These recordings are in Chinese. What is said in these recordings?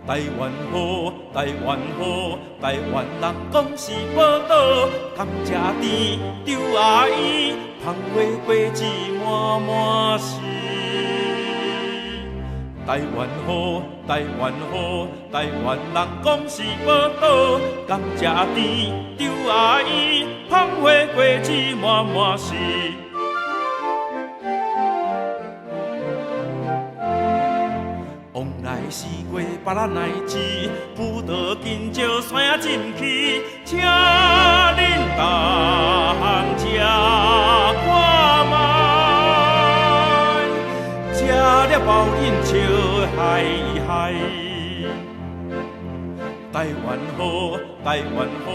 台湾好，台湾好，台湾人讲是宝岛，甘蔗甜，丢阿姨，芳花果子满满是。台湾好，台湾好，台湾人讲是宝岛，甘蔗甜，丢阿姨，芳花果子满满是。往来四过别人来吃，葡萄金石山仔进去，请恁同食看卖，食了后恁笑嗨嗨。台湾好，台湾好，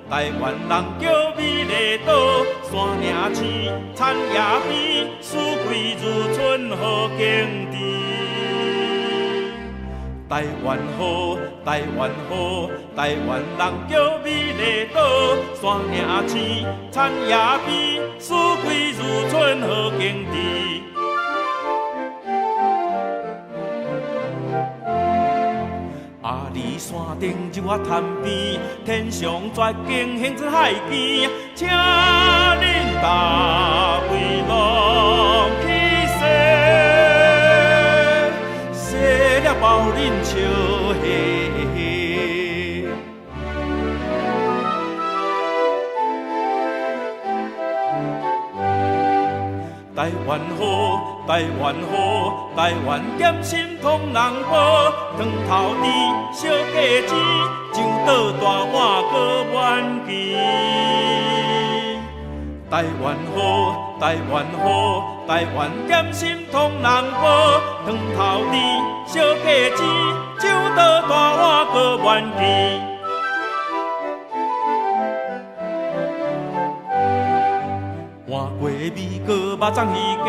台湾人叫美丽岛，山岭青，田野边，四季如春好景致。台湾好，台湾好，台湾人叫美丽岛，山岭青，田野边，四季如春好景致。阿里山顶日月潭边，天上绝景形出海边，请恁大位拢去踅，踅了后恁笑嘿嘿。台湾好，台湾好，台湾点心通人报，汤头甜，小鸡子，上岛大碗搁满记。台湾好，台湾好，台湾点心通人报，汤头甜，小鸡子，上岛大碗搁满记。换过米糕、肉粽鱼羹，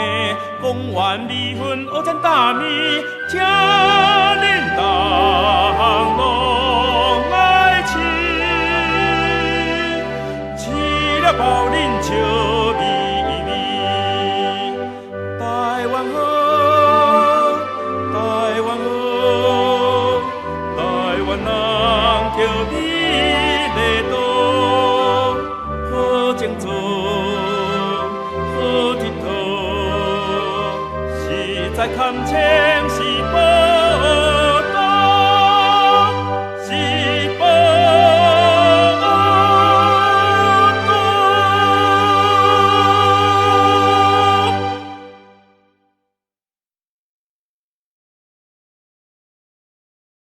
讲完米粉、蚵仔大面，请恁同拢来吃，吃了后恁笑眯眯。台湾好，台湾好，台湾人叫美丽岛，好情做。好佚佗，实在堪称是宝。